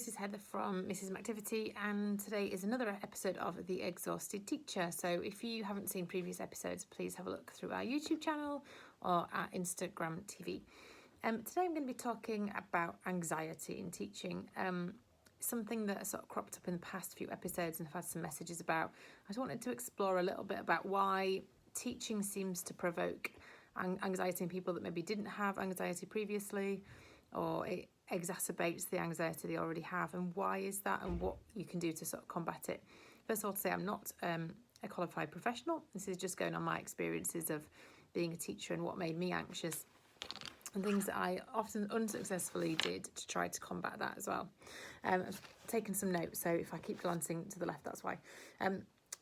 this is Heather from Mrs. Activity, and today is another episode of The Exhausted Teacher. So if you haven't seen previous episodes, please have a look through our YouTube channel or our Instagram TV. Today I'm going to be talking about anxiety in teaching, something that sort of cropped up in the past few episodes and I've had some messages about. I just wanted to explore a little bit about why teaching seems to provoke anxiety in people that maybe didn't have anxiety previously, or it exacerbates the anxiety they already have, and why is that and what you can do to sort of combat it. First of all, to say I'm not a qualified professional. This is just going on my experiences of being a teacher and what made me anxious and things that I often unsuccessfully did to try to combat that as well. I've taken some notes, so if I keep glancing to the left, that's why.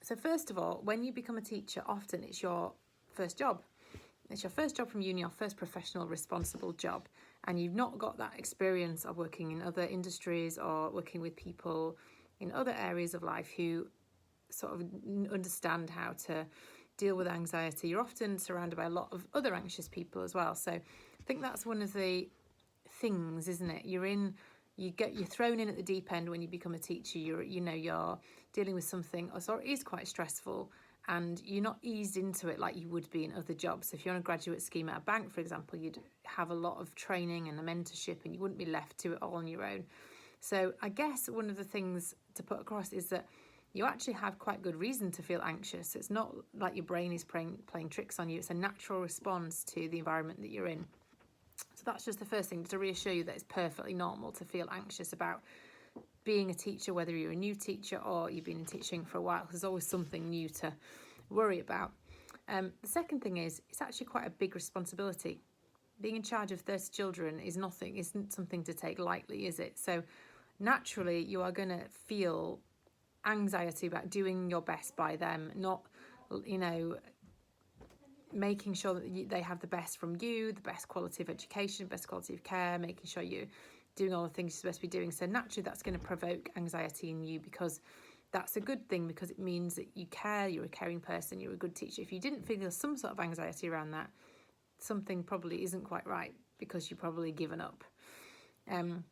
So first of all, when you become a teacher, often it's your first job. It's your first job from uni, your first professional responsible job, and you've not got that experience of working in other industries or working with people in other areas of life who sort of understand how to deal with anxiety. You're often surrounded by a lot of other anxious people as well. So I think that's one of the things, isn't it? You're thrown in at the deep end when you become a teacher. You're dealing with something, or it is quite stressful, and you're not eased into it like you would be in other jobs. So if you're on a graduate scheme at a bank, for example, you'd have a lot of training and a mentorship, and you wouldn't be left to it all on your own. So I guess one of the things to put across is that you actually have quite good reason to feel anxious. It's not like your brain is playing tricks on you. It's a natural response to the environment that you're in. So that's just the first thing, to reassure you that it's perfectly normal to feel anxious about being a teacher, whether you're a new teacher or you've been in teaching for a while. There's always something new to worry about. The second thing is, it's actually quite a big responsibility. Being in charge of 30 children isn't something to take lightly, is it? So naturally you are going to feel anxiety about doing your best by them, not, making sure that they have the best from you, the best quality of education, best quality of care, making sure you're doing all the things you're supposed to be doing. So naturally that's going to provoke anxiety in you, because that's a good thing, because it means that you care, you're a caring person, you're a good teacher. If you didn't feel some sort of anxiety around that, something probably isn't quite right, because you've probably given up. The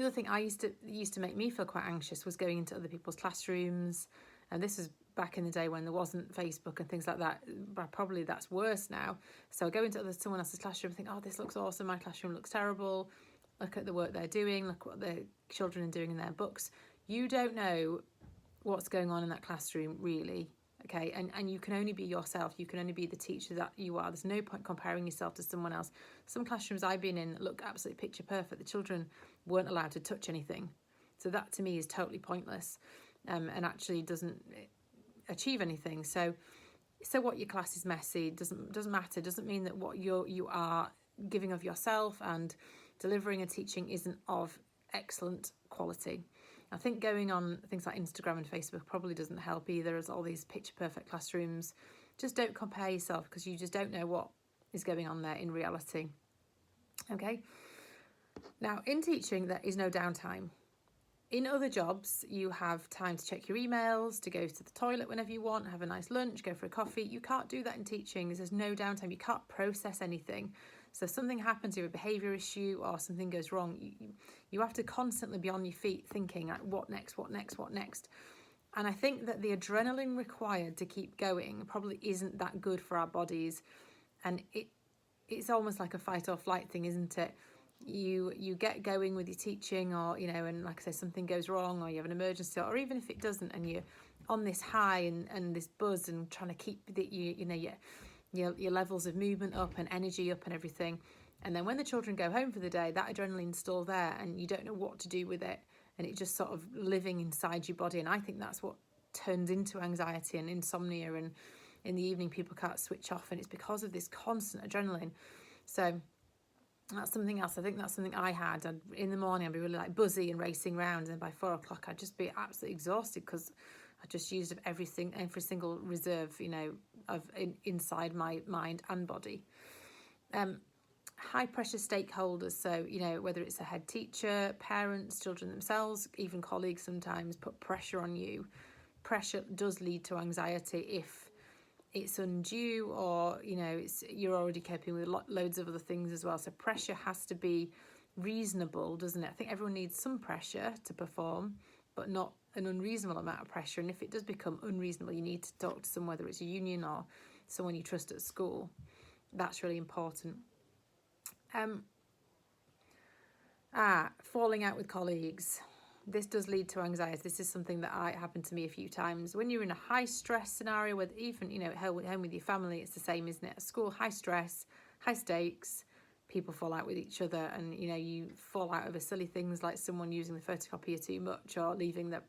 other thing used to make me feel quite anxious was going into other people's classrooms, and this is back in the day when there wasn't Facebook and things like that. But probably that's worse now. So I go into someone else's classroom and think, oh, this looks awesome, my classroom looks terrible. Look at the work they're doing, look what the children are doing in their books. You don't know what's going on in that classroom, really. Okay, and you can only be yourself. You can only be the teacher that you are. There's no point comparing yourself to someone else. Some classrooms I've been in look absolutely picture perfect. The children weren't allowed to touch anything. So that to me is totally pointless, and actually doesn't achieve anything. So what your class is messy doesn't matter. Doesn't mean that what you are giving of yourself and delivering and teaching isn't of excellent quality. I think going on things like Instagram and Facebook probably doesn't help either, as all these picture perfect classrooms. Just don't compare yourself, because you just don't know what is going on there in reality. Okay. Now, in teaching, there is no downtime. In other jobs, you have time to check your emails, to go to the toilet whenever you want, have a nice lunch, go for a coffee. You can't do that in teaching. There's no downtime. You can't process anything. So if something happens, you have a behaviour issue or something goes wrong, you have to constantly be on your feet thinking, like, what next? And I think that the adrenaline required to keep going probably isn't that good for our bodies. And it's almost like a fight or flight thing, isn't it? You get going with your teaching, or and like I say, something goes wrong, or you have an emergency, or even if it doesn't, and you're on this high and this buzz and trying to keep your levels of movement up and energy up and everything. And then when the children go home for the day, that adrenaline's still there and you don't know what to do with it, and it's just sort of living inside your body. And I think that's what turns into anxiety and insomnia, and in the evening people can't switch off, and it's because of this constant adrenaline. So that's something else. I think that's something I had. In the morning I'd be really like buzzy and racing around, and by 4 o'clock I'd just be absolutely exhausted, because I just used up every single reserve, inside my mind and body. High pressure stakeholders. So, whether it's a head teacher, parents, children themselves, even colleagues sometimes put pressure on you. Pressure does lead to anxiety if it's undue, or, you're already coping with loads of other things as well. So pressure has to be reasonable, doesn't it? I think everyone needs some pressure to perform, but not an unreasonable amount of pressure. And if it does become unreasonable, you need to talk to someone, whether it's a union or someone you trust at school. That's really important. Falling out with colleagues. This does lead to anxiety. This is something that happened to me a few times. When you're in a high stress scenario, with even, at home with your family, it's the same, isn't it? At school, high stress, high stakes, people fall out with each other, and you fall out over silly things like someone using the photocopier too much or leaving the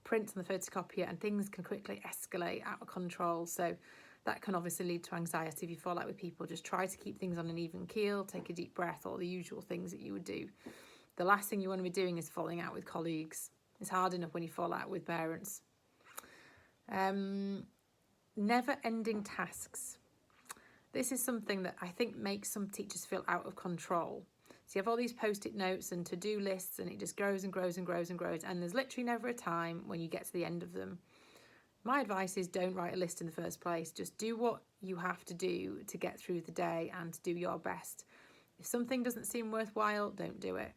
print on the photocopier, and things can quickly escalate out of control. So that can obviously lead to anxiety if you fall out with people. Just try to keep things on an even keel, take a deep breath, all the usual things that you would do. The last thing you want to be doing is falling out with colleagues. It's hard enough when you fall out with parents. Never-ending tasks. This is something that I think makes some teachers feel out of control. So you have all these post-it notes and to-do lists, and it just grows and grows and grows and grows, and there's literally never a time when you get to the end of them. My advice is don't write a list in the first place. Just do what you have to do to get through the day and to do your best. If something doesn't seem worthwhile, don't do it.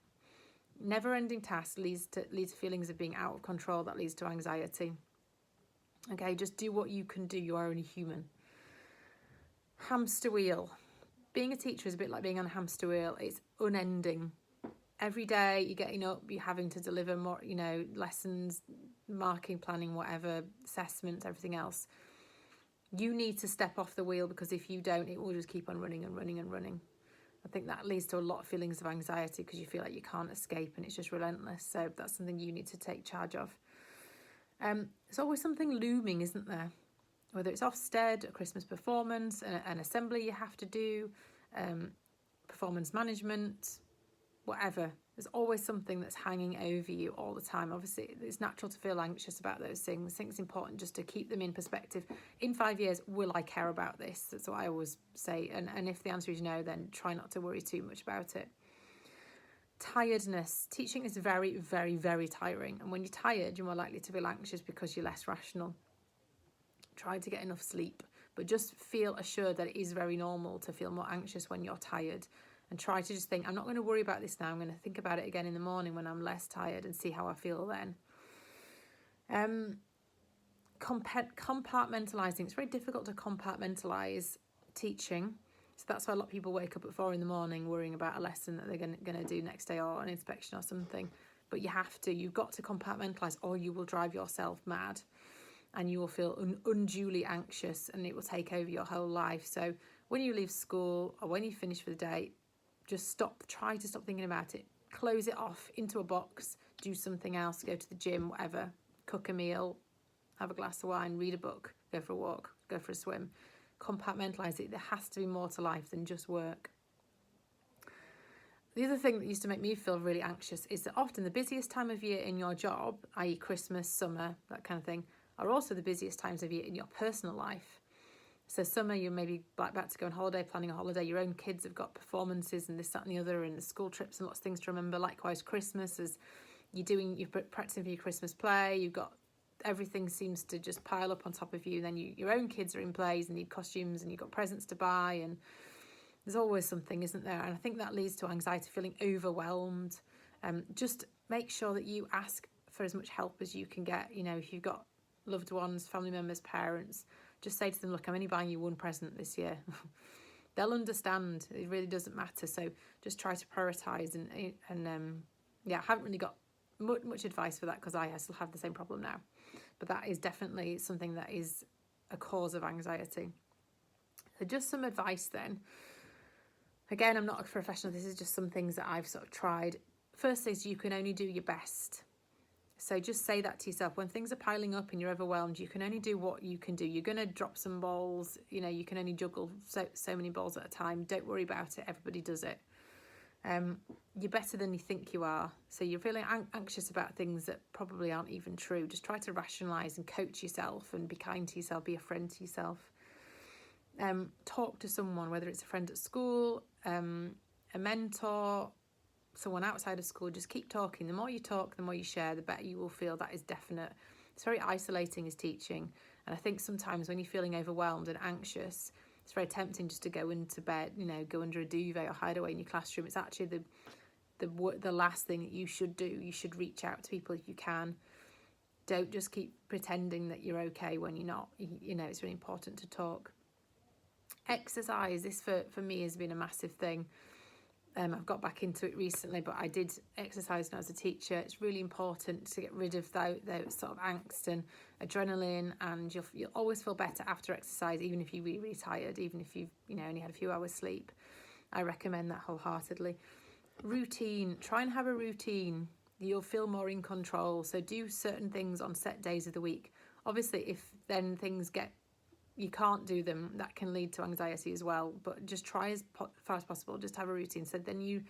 Never-ending tasks leads to feelings of being out of control. That leads to anxiety. Okay, just do what you can do. You are only human. Hamster wheel. Being a teacher is a bit like being on a hamster wheel. It's unending. Every day you're getting up, you're having to deliver more, lessons, marking, planning, whatever, assessments, everything else. You need to step off the wheel, because if you don't, it will just keep on running and running and running. I think that leads to a lot of feelings of anxiety because you feel like you can't escape and it's just relentless. So that's something you need to take charge of. There's always something looming, isn't there? Whether it's Ofsted, a Christmas performance, an assembly you have to do, performance management, whatever. There's always something that's hanging over you all the time. Obviously, it's natural to feel anxious about those things. I think it's important just to keep them in perspective. In 5 years, will I care about this? That's what I always say. And if the answer is no, then try not to worry too much about it. Tiredness. Teaching is very, very, very tiring. And when you're tired, you're more likely to feel anxious because you're less rational. Try to get enough sleep, but just feel assured that it is very normal to feel more anxious when you're tired. And try to just think, I'm not going to worry about this now. I'm going to think about it again in the morning when I'm less tired and see how I feel then. Compartmentalising. It's very difficult to compartmentalise teaching. So that's why a lot of people wake up at 4 a.m. worrying about a lesson that they're going to do next day, or an inspection or something. But you have to. You've got to compartmentalise, or you will drive yourself mad. And you will feel unduly anxious, and it will take over your whole life. So when you leave school or when you finish for the day, just try to stop thinking about it. Close it off into a box, do something else, go to the gym, whatever, cook a meal, have a glass of wine, read a book, go for a walk, go for a swim. Compartmentalise it. There has to be more to life than just work. The other thing that used to make me feel really anxious is that often the busiest time of year in your job, i.e. Christmas, summer, that kind of thing, are also the busiest times of year in your personal life. So summer, you're maybe about to go on holiday, planning a holiday. Your own kids have got performances and this, that and the other, and the school trips and lots of things to remember. Likewise, Christmas, as you're practicing for your Christmas play, you've got everything seems to just pile up on top of you. And then your own kids are in plays and need costumes, and you've got presents to buy, and there's always something, isn't there? And I think that leads to anxiety, feeling overwhelmed. Just make sure that you ask for as much help as you can get. If you've got loved ones, family members, parents, just say to them, look, I'm only buying you one present this year. They'll understand. It really doesn't matter. So just try to prioritise and I haven't really got much advice for that because I still have the same problem now. But that is definitely something that is a cause of anxiety. So just some advice then. Again, I'm not a professional. This is just some things that I've sort of tried. First is you can only do your best. So just say that to yourself. When things are piling up and you're overwhelmed, you can only do what you can do. You're going to drop some balls. You can only juggle so many balls at a time. Don't worry about it. Everybody does it. You're better than you think you are. So you're feeling anxious about things that probably aren't even true. Just try to rationalise and coach yourself and be kind to yourself. Be a friend to yourself. Talk to someone, whether it's a friend at school, a mentor, someone outside of school. Just keep talking. The more you talk, the more you share, the better you will feel. That is definite. It's very isolating as teaching, and I think sometimes when you're feeling overwhelmed and anxious, it's very tempting just to go into bed, go under a duvet or hide away in your classroom. It's actually the last thing that you should do. You should reach out to people if you can. Don't just keep pretending that you're okay when you're not. You know, it's really important to talk. Exercise, this for me has been a massive thing. I've got back into it recently, but I did exercise when I was a teacher. It's really important to get rid of those sort of angst and adrenaline, and you'll always feel better after exercise, even if you're really, really tired, even if you've only had a few hours sleep. I recommend that wholeheartedly. Routine, try and have a routine. You'll feel more in control. So do certain things on set days of the week. Obviously, if then things you can't do them, that can lead to anxiety as well. But just try as far as possible, just have a routine. So then you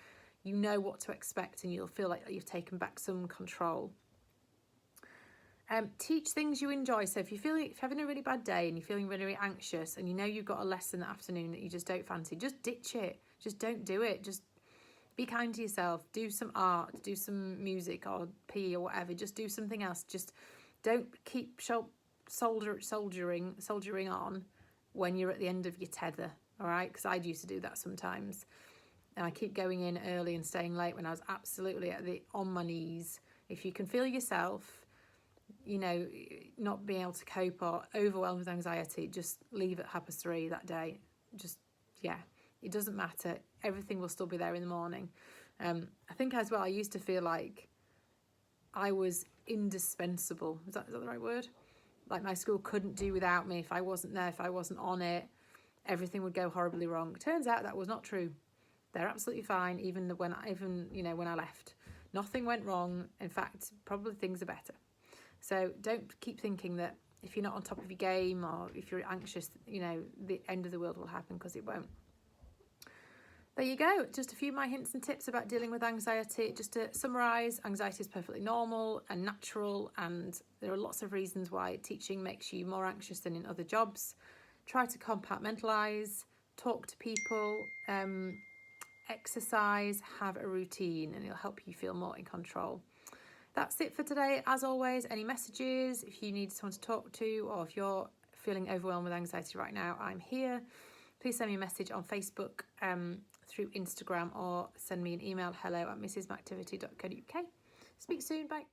know what to expect, and you'll feel like you've taken back some control. Teach things you enjoy. So if you're having a really bad day and you're feeling really, really anxious, and you know you've got a lesson that afternoon that you just don't fancy, just ditch it. Just don't do it. Just be kind to yourself. Do some art, do some music or PE or whatever. Just do something else. Just don't keep soldiering on when you're at the end of your tether, all right? Because I used to do that sometimes. And I keep going in early and staying late when I was absolutely on my knees. If you can feel yourself, not being able to cope or overwhelmed with anxiety, just leave at 3:30 that day. It doesn't matter. Everything will still be there in the morning. I think as well, I used to feel like I was indispensable. Is that the right word? Like my school couldn't do without me. If I wasn't there, if I wasn't on it, everything would go horribly wrong. Turns out that was not true. They're absolutely fine, even when I left. Nothing went wrong. In fact, probably things are better. So don't keep thinking that if you're not on top of your game or if you're anxious, the end of the world will happen, because it won't. There you go, just a few of my hints and tips about dealing with anxiety. Just to summarise, anxiety is perfectly normal and natural, and there are lots of reasons why teaching makes you more anxious than in other jobs. Try to compartmentalise, talk to people, exercise, have a routine, and it'll help you feel more in control. That's it for today. As always, any messages, if you need someone to talk to, or if you're feeling overwhelmed with anxiety right now, I'm here. Please send me a message on Facebook, through Instagram, or send me an email, hello@mrsmactivity.co.uk. Speak soon, bye.